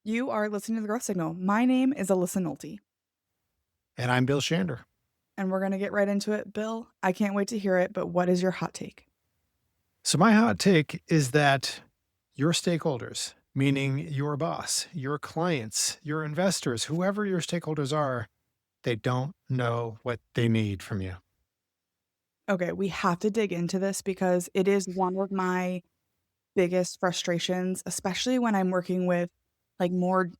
You are listening to The Growth Signal. My name is Alyssa Nolte, And I'm Bill Shander. and we're going to get right into it. Bill, I can't wait to hear it, but what is your hot take? So, my hot take is that your stakeholders, meaning your boss, your clients, your investors, whoever your stakeholders are, they don't know what they need from you. Okay, we have to dig into this because it is one of my biggest frustrations, especially when I'm working with like more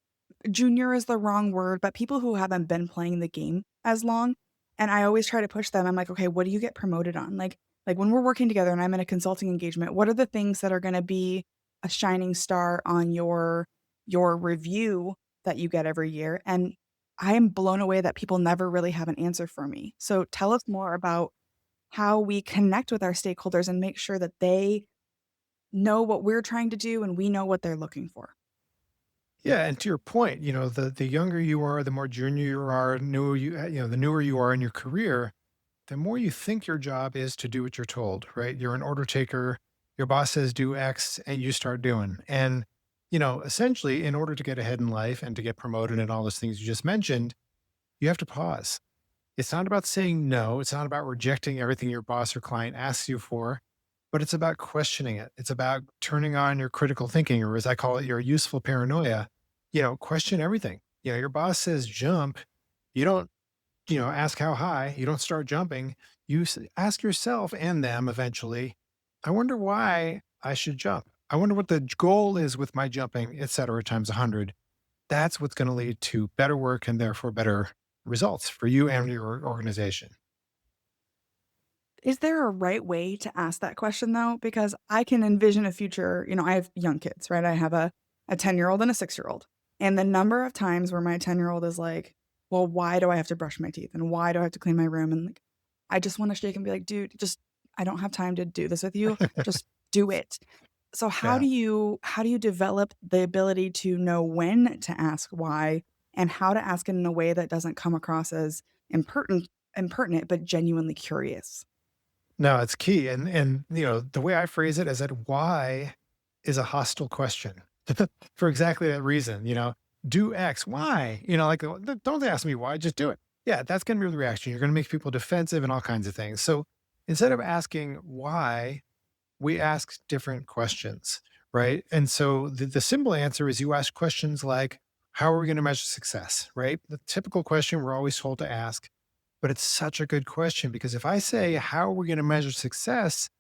junior is the wrong word, but people who haven't been playing the game as long. And I always try to push them. I'm like, okay, what do you get promoted on? Like when we're working together and I'm in a consulting engagement, what are the things that are going to be a shining star on your review that you get every year? And I am blown away that people never really have an answer for me. So tell us more about how we connect with our stakeholders and make sure that they know what we're trying to do and we know what they're looking for. Yeah, and to your point, the younger you are, the more junior you are, the newer you are in your career, the more you think your job is to do what you're told, right? You're an order taker. Your boss says do X and you start doing. And, essentially, in order to get ahead in life and to get promoted and all those things you just mentioned, you have to pause. It's not about saying no. It's not about rejecting everything your boss or client asks you for, but it's about questioning it. It's about turning on your critical thinking, or as I call it, your useful paranoia. Question everything. Your boss says jump. You don't ask how high. You don't start jumping. Ask yourself and them eventually, I wonder why I should jump. I wonder what the goal is with my jumping, et cetera, times 100. That's what's going to lead to better work and therefore better results for you and your organization. Is there a right way to ask that question though? Because I can envision a future, I have young kids, right? I have a 10-year-old and a 6-year-old. And the number of times where my 10-year-old is like, "Well, why do I have to brush my teeth? And why do I have to clean my room?" And like, I just want to shake and be like, "Dude, just I don't have time to do this with you. Just do it." So Yeah. how do you develop the ability to know when to ask why and how to ask it in a way that doesn't come across as impertinent, but genuinely curious? No, it's key. And the way I phrase it is that why is a hostile question for exactly that reason. Do X, why? Don't ask me why, just do it. Yeah, that's going to be the reaction. You're going to make people defensive and all kinds of things. So instead of asking why, we ask different questions, right? And so the simple answer is you ask questions like, how are we going to measure success, right? The typical question we're always told to ask, but it's such a good question because if I say, how are we going to measure success?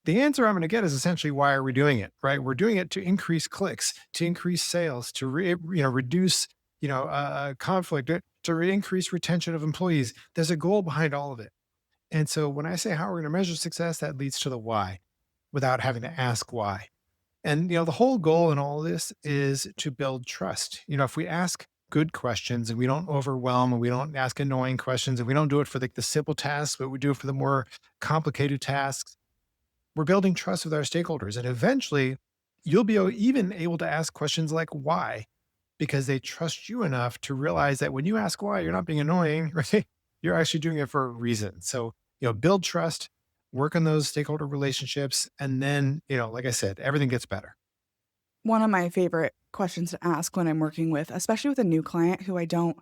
The answer I'm going to get is essentially, why are we doing it, right? We're doing it to increase clicks, to increase sales, to reduce, conflict, increase retention of employees. There's a goal behind all of it. And so when I say how we're going to measure success, that leads to the why without having to ask why. And the whole goal in all of this is to build trust. If we ask good questions and we don't overwhelm and we don't ask annoying questions and we don't do it for the simple tasks, but we do it for the more complicated tasks, we're building trust with our stakeholders. And eventually you'll be even able to ask questions like why, because they trust you enough to realize that when you ask why, you're not being annoying, right? You're actually doing it for a reason. So, build trust, work on those stakeholder relationships. And then, like I said, everything gets better. One of my favorite questions to ask when I'm working with, especially with a new client who I don't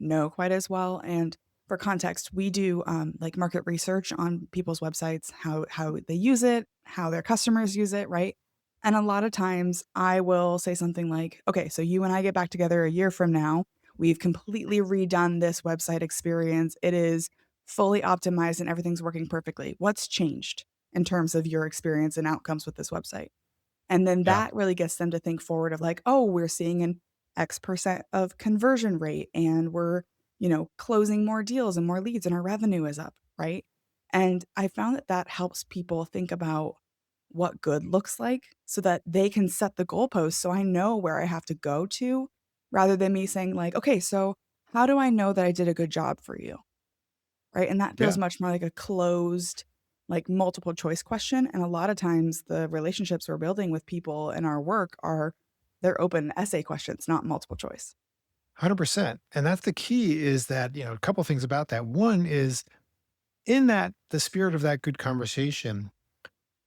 know quite as well. And for context, we do like market research on people's websites, how they use it, how their customers use it, right? And a lot of times I will say something like, "Okay, so you and I get back together a year from now. We've completely redone this website experience. It is fully optimized and everything's working perfectly. What's changed in terms of your experience and outcomes with this website?" And then Yeah. that really gets them to think forward of like, "Oh, we're seeing an X percent of conversion rate and we're, closing more deals and more leads and our revenue is up," right? And I found that that helps people think about what good looks like so that they can set the goalpost so I know where I have to go to rather than me saying like, "Okay, so how do I know that I did a good job for you?" Right? And that feels Yeah. much more like a closed, like, multiple choice question, and a lot of times, the relationships we're building with people in our work are they're open essay questions, not multiple choice. 100%. And that's the key is that, a couple things about that. One is in that the spirit of that good conversation,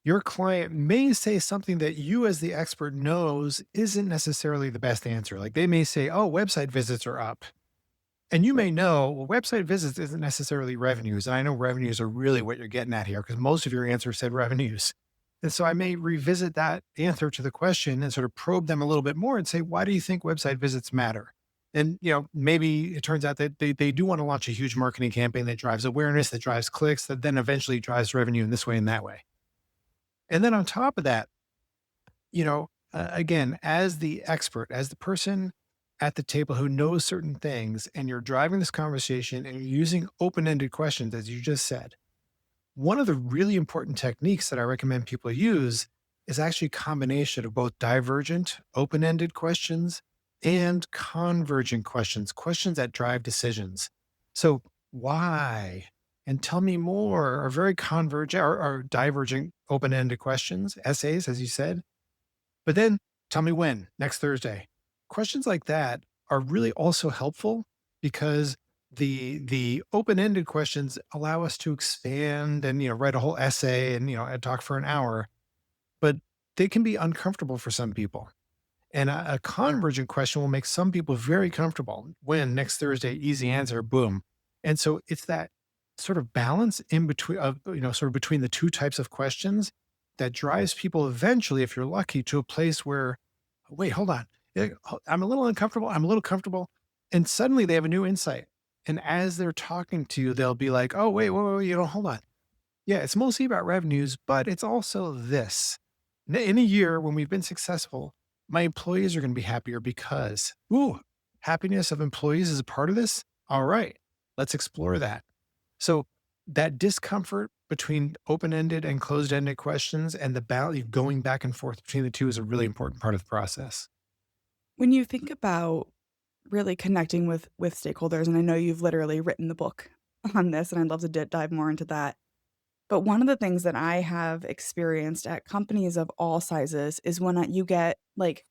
your client may say something that you as the expert knows isn't necessarily the best answer. Like they may say, oh, website visits are up. And you may know, well, website visits isn't necessarily revenues. And I know revenues are really what you're getting at here because most of your answer said revenues. And so I may revisit that answer to the question and sort of probe them a little bit more and say, why do you think website visits matter? And maybe it turns out that they do want to launch a huge marketing campaign that drives awareness, that drives clicks, that then eventually drives revenue in this way and that way. And then on top of that, again, as the expert, as the person at the table who knows certain things, and you're driving this conversation and you're using open ended questions, as you just said, one of the really important techniques that I recommend people use is actually a combination of both divergent, open ended questions and convergent questions, questions that drive decisions. So, why? And tell me more are very convergent or divergent open ended questions, essays, as you said. But then tell me when, next Thursday. Questions like that are really also helpful because the open-ended questions allow us to expand and write a whole essay and talk for an hour, but they can be uncomfortable for some people. And a convergent question will make some people very comfortable. When next Thursday, easy answer, boom. And so it's that sort of balance in between sort of between the two types of questions that drives people eventually, if you're lucky, to a place where, wait, hold on. I'm a little uncomfortable. I'm a little comfortable. And suddenly they have a new insight. And as they're talking to you, they'll be like, oh, wait, hold on. Yeah, it's mostly about revenues, but it's also this. In a year when we've been successful, my employees are going to be happier because, ooh, happiness of employees is a part of this. All right, let's explore that. So, that discomfort between open ended and closed ended questions and the value going back and forth between the two is a really important part of the process. When you think about really connecting with stakeholders, and I know you've literally written the book on this, and I'd love to dive more into that. But one of the things that I have experienced at companies of all sizes is when you get like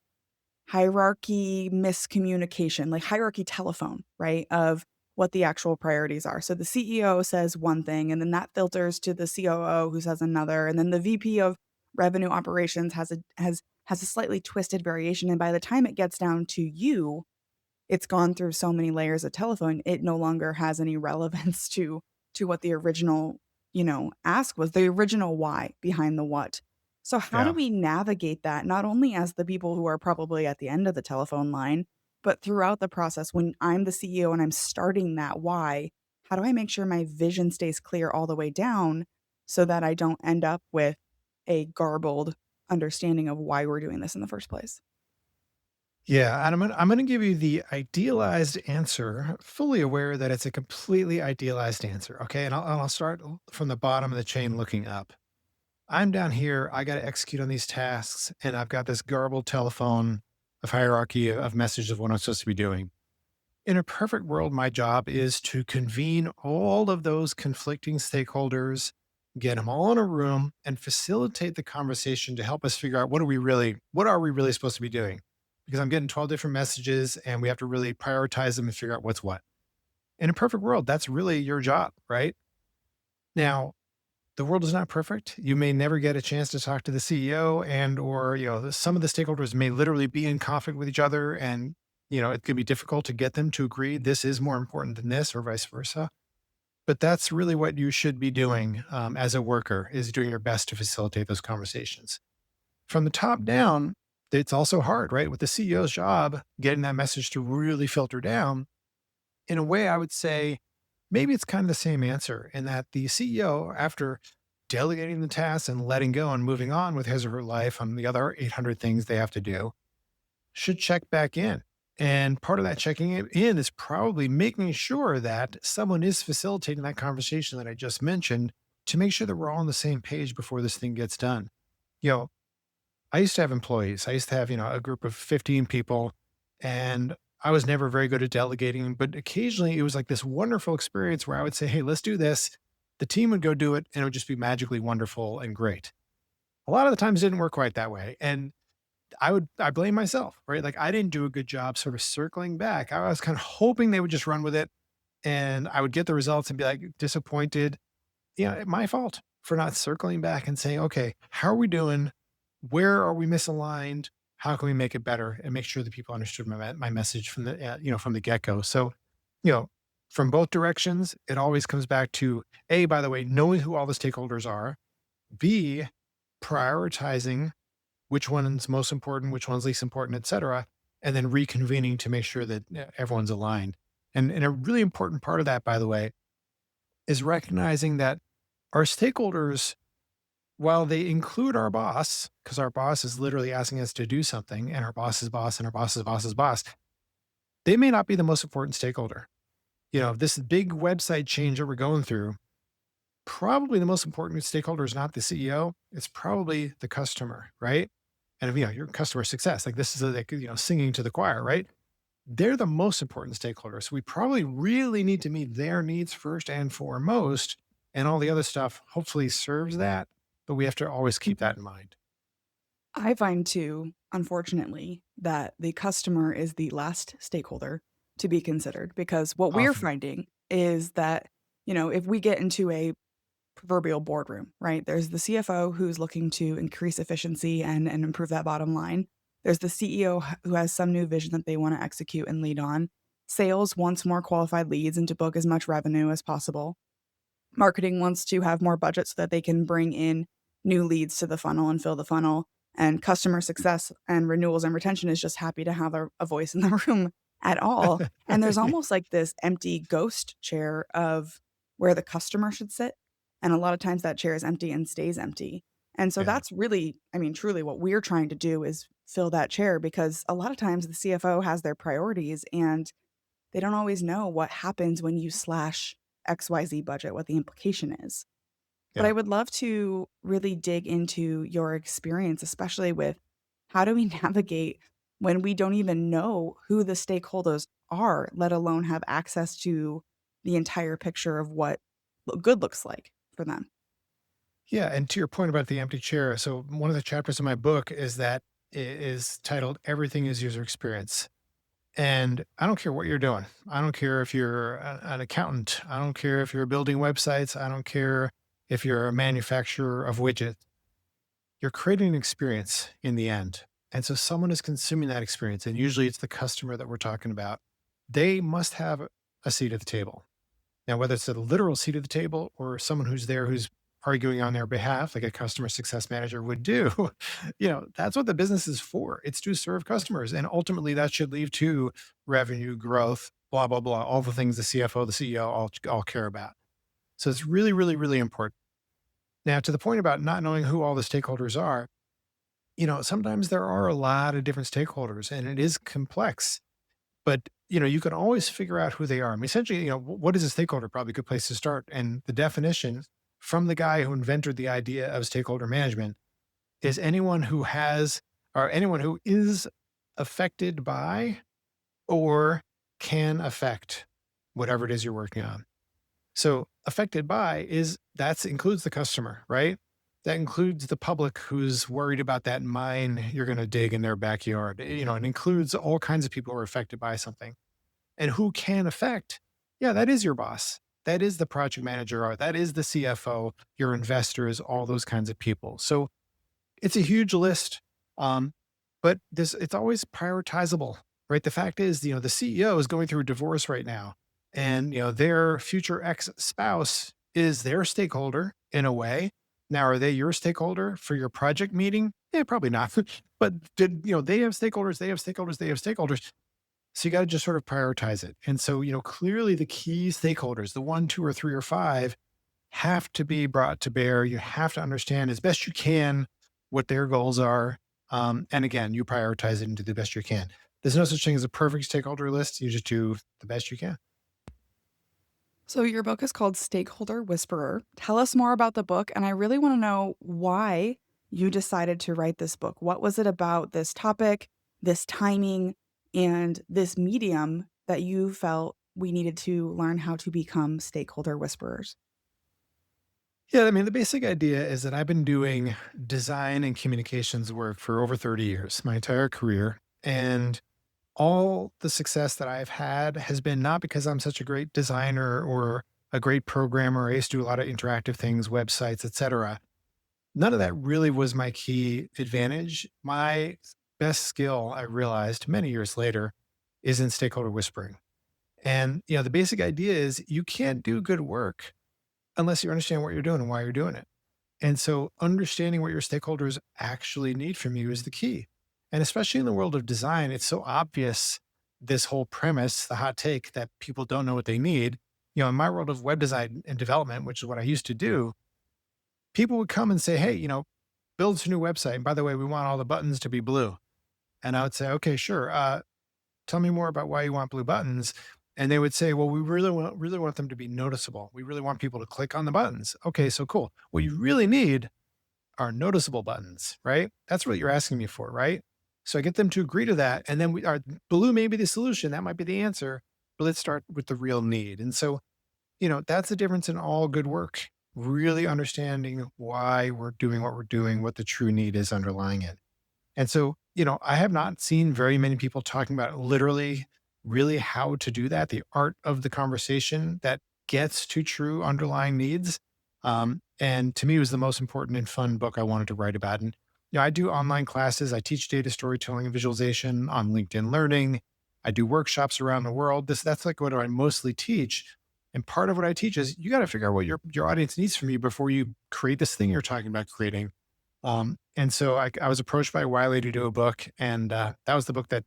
hierarchy miscommunication, like hierarchy telephone, right? Of what the actual priorities are. So the CEO says one thing, and then that filters to the COO who says another, and then the VP of revenue operations has a slightly twisted variation. And by the time it gets down to you, it's gone through so many layers of telephone, it no longer has any relevance to what the original, ask was, the original why behind the what. So how do Yeah. we navigate that not only as the people who are probably at the end of the telephone line, but throughout the process when I'm the CEO and I'm starting that why, how do I make sure my vision stays clear all the way down so that I don't end up with a garbled understanding of why we're doing this in the first place? Yeah, and I'm gonna give you the idealized answer, fully aware that it's a completely idealized answer. Okay, and I'll start from the bottom of the chain looking up. I'm down here. I got to execute on these tasks, and I've got this garbled telephone of hierarchy of messages of what I'm supposed to be doing. In a perfect world, my job is to convene all of those conflicting stakeholders, get them all in a room, and facilitate the conversation to help us figure out what are we really supposed to be doing? Because I'm getting 12 different messages, and we have to really prioritize them and figure out what's what. In a perfect world, that's really your job, right? Now, the world is not perfect. You may never get a chance to talk to the CEO and or, some of the stakeholders may literally be in conflict with each other and, it could be difficult to get them to agree this is more important than this or vice versa. But that's really what you should be doing as a worker is doing your best to facilitate those conversations. From the top down, it's also hard, right? With the CEO's job, getting that message to really filter down. In a way, I would say maybe it's kind of the same answer in that the CEO, after delegating the tasks and letting go and moving on with his or her life on the other 800 things they have to do, should check back in. And part of that checking in is probably making sure that someone is facilitating that conversation that I just mentioned to make sure that we're all on the same page before this thing gets done. You know, I used to have employees. I used to have, a group of 15 people, and I was never very good at delegating, but occasionally it was like this wonderful experience where I would say, "Hey, let's do this." The team would go do it, and it would just be magically wonderful and great. A lot of the times it didn't work quite that way. And I blame myself, right? Like I didn't do a good job sort of circling back. I was kind of hoping they would just run with it and I would get the results and be like disappointed. My fault for not circling back and saying, okay, how are we doing? Where are we misaligned? How can we make it better and make sure that people understood my message from the from the get go? So, you know, from both directions, it always comes back to A, by the way, knowing who all the stakeholders are, B, prioritizing which one's most important, which one's least important, et cetera, and then reconvening to make sure that everyone's aligned. And a really important part of that, by the way, is recognizing that our stakeholders, while they include our boss, because our boss is literally asking us to do something, and our boss's boss and our boss's boss's boss, they may not be the most important stakeholder. This big website change that we're going through, probably the most important stakeholder is not the CEO, it's probably the customer, right? And if your customer success, like this is like, singing to the choir, right? They're the most important stakeholders. So we probably really need to meet their needs first and foremost. And all the other stuff hopefully serves that. But we have to always keep that in mind. I find too, unfortunately, that the customer is the last stakeholder to be considered because what we're Often. finding is that, if we get into a proverbial boardroom, right? There's the CFO who's looking to increase efficiency and improve that bottom line. There's the CEO who has some new vision that they want to execute and lead on. Sales wants more qualified leads and to book as much revenue as possible. Marketing wants to have more budget so that they can bring in new leads to the funnel and fill the funnel. And customer success and renewals and retention is just happy to have a voice in the room at all. And there's almost like this empty ghost chair of where the customer should sit. And a lot of times that chair is empty and stays empty. And so Yeah. that's really, I mean, truly what we're trying to do is fill that chair because a lot of times the CFO has their priorities and they don't always know what happens when you slash XYZ budget, what the implication is. But I Yeah. would love to really dig into your experience, especially with how do we navigate when we don't even know who the stakeholders are, let alone have access to the entire picture of what good looks like for them. Yeah. And to your point about the empty chair. So one of the chapters in my book is that is titled Everything is User Experience. And I don't care what you're doing. I don't care if you're an accountant. I don't care if you're building websites. I don't care if you're a manufacturer of widgets. You're creating an experience in the end. And so someone is consuming that experience. And usually it's the customer that we're talking about. They must have a seat at the table. Now, whether it's a literal seat at the table or someone who's there who's arguing on their behalf, like a customer success manager would do, that's what the business is for. It's to serve customers. And ultimately, that should lead to revenue growth, blah, blah, blah, all the things the CFO, the CEO all care about. So it's really, really, really important. Now, to the point about not knowing who all the stakeholders are, sometimes there are a lot of different stakeholders and it is complex. But, you can always figure out who they are. I mean, essentially, what is a stakeholder? Probably a good place to start. And the definition from the guy who invented the idea of stakeholder management is anyone who has or anyone who is affected by or can affect whatever it is you're working on. So affected by is that includes the customer, right? That includes the public who's worried about that mine you're going to dig in their backyard. It includes all kinds of people who are affected by something. And who can affect? Yeah, that is your boss. That is the project manager, or that is the CFO, your investors, all those kinds of people. So it's a huge list, um, but it's always prioritizable, right? The fact is, the CEO is going through a divorce right now, and their future ex spouse is their stakeholder in a way. Now, are they your stakeholder for your project meeting? Yeah, probably not. But did they have stakeholders? They have stakeholders. They have stakeholders. So you got to just sort of prioritize it. And so, clearly the key stakeholders, the one, two, or three, or five, have to be brought to bear. You have to understand as best you can what their goals are. And again, you prioritize it and do the best you can. There's no such thing as a perfect stakeholder list. You just do the best you can. So, your book is called Stakeholder Whisperer. Tell us more about the book. And I really want to know why you decided to write this book. What was it about this topic, this timing, and this medium that you felt we needed to learn how to become stakeholder whisperers? Yeah, I mean, the basic idea is that I've been doing design and communications work for over 30 years, my entire career. And all the success that I've had has been not because I'm such a great designer or a great programmer. I used to do a lot of interactive things, websites, etc. None of that really was my key advantage. My best skill, I realized many years later, is in stakeholder whispering. And the basic idea is you can't do good work unless you understand what you're doing and why you're doing it. And so understanding what your stakeholders actually need from you is the key. And especially in the world of design, it's so obvious this whole premise, the hot take that people don't know what they need. In my world of web design and development, which is what I used to do, people would come and say, "Hey, build us a new website. And by the way, we want all the buttons to be blue." And I would say, "Okay, sure. Tell me more about why you want blue buttons." And they would say, "Well, we really want them to be noticeable. We really want people to click on the buttons." Okay, so cool. What you really need are noticeable buttons, right? That's what you're asking me for, right? So I get them to agree to that. And then we are blue may be the solution. That might be the answer. But let's start with the real need. And so, that's the difference in all good work. Really understanding why we're doing what we're doing, what the true need is underlying it. And so, I have not seen very many people talking about literally, really how to do that, the art of the conversation that gets to true underlying needs. And to me, it was the most important and fun book I wanted to write about. And, I do online classes. I teach data storytelling and visualization on LinkedIn Learning. I do workshops around the world. That's like what I mostly teach. And part of what I teach is you got to figure out what your audience needs from you before you create this thing you're talking about creating. And so I was approached by Wiley to do a book, and that was the book that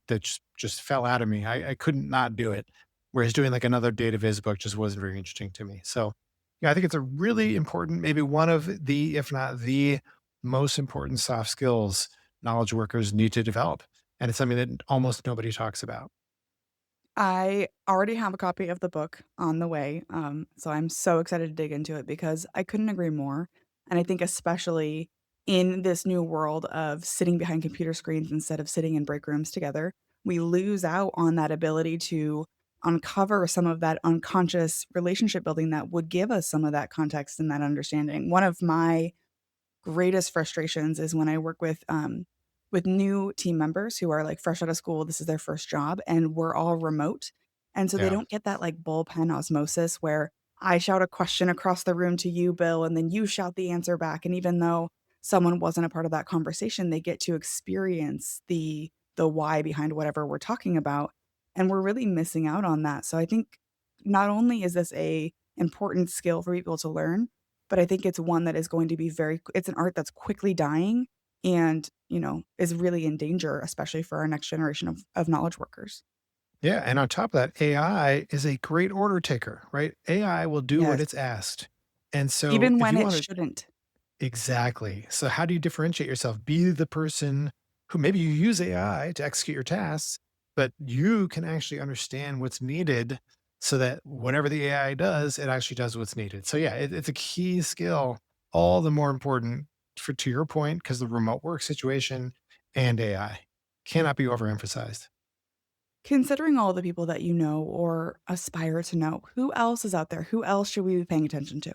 just fell out of me. I couldn't not do it. Whereas doing like another data viz book just wasn't very interesting to me. So, yeah, I think it's a really important, maybe one of the, if not the most important soft skills knowledge workers need to develop. And it's something that almost nobody talks about. I already have a copy of the book on the way, so I'm so excited to dig into it because I couldn't agree more, and I think especially in this new world of sitting behind computer screens instead of sitting in break rooms together, we lose out on that ability to uncover some of that unconscious relationship building that would give us some of that context and that understanding. One of my greatest frustrations is when I work with new team members who are, like, fresh out of school, this is their first job, and we're all remote, and so they Yeah. don't get that, like, bullpen osmosis where I shout a question across the room to you, Bill, and then you shout the answer back, and even though someone wasn't a part of that conversation, they get to experience the why behind whatever we're talking about, and we're really missing out on that, so I think not only is this a important skill for people to learn, but I think it's one that is going to be it's an art that's quickly dying and, is really in danger, especially for our next generation of knowledge workers. Yeah. And on top of that, AI is a great order taker, right? AI will do what Yes. it's asked. And so Even if when you it want to shouldn't. exactly. So how do you differentiate yourself? Be the person who maybe you use AI to execute your tasks, but you can actually understand what's needed so that whatever the AI does, it actually does what's needed. So yeah, it's a key skill, all the more important for to your point, because the remote work situation and AI cannot be overemphasized. Considering all the people that you know or aspire to know, who else is out there? Who else should we be paying attention to?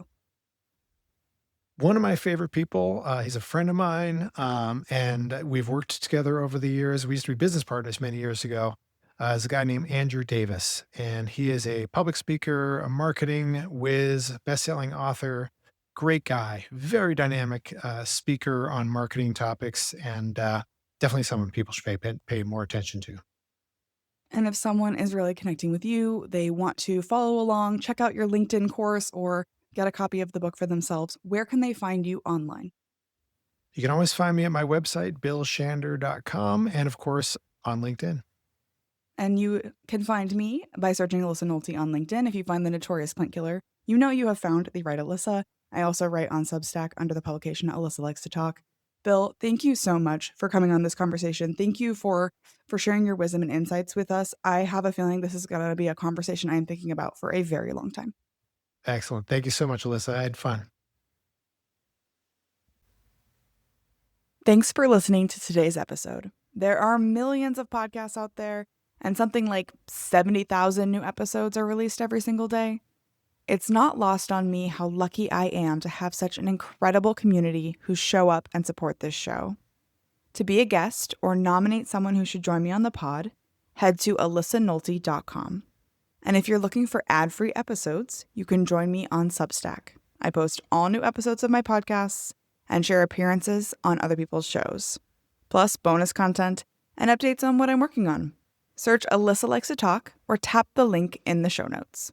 One of my favorite people, he's a friend of mine, and we've worked together over the years. We used to be business partners many years ago. Is a guy named Andrew Davis, and he is a public speaker, a marketing whiz, best-selling author, great guy, very dynamic speaker on marketing topics, and definitely someone people should pay more attention to. And if someone is really connecting with you, they want to follow along, check out your LinkedIn course, or get a copy of the book for themselves, where can they find you online? You can always find me at my website, billshander.com, and of course on LinkedIn. And you can find me by searching Alyssa Nolte on LinkedIn. If you find the notorious plant killer, you know you have found the right Alyssa. I also write on Substack under the publication Alyssa Likes to Talk. Bill, thank you so much for coming on this conversation. Thank you for sharing your wisdom and insights with us. I have a feeling this is going to be a conversation I am thinking about for a very long time. Excellent. Thank you so much, Alyssa. I had fun. Thanks for listening to today's episode. There are millions of podcasts out there, and something like 70,000 new episodes are released every single day. It's not lost on me how lucky I am to have such an incredible community who show up and support this show. To be a guest or nominate someone who should join me on the pod, head to alyssanolte.com. And if you're looking for ad-free episodes, you can join me on Substack. I post all new episodes of my podcasts and share appearances on other people's shows, plus bonus content and updates on what I'm working on. Search Alyssa Likes to Talk or tap the link in the show notes.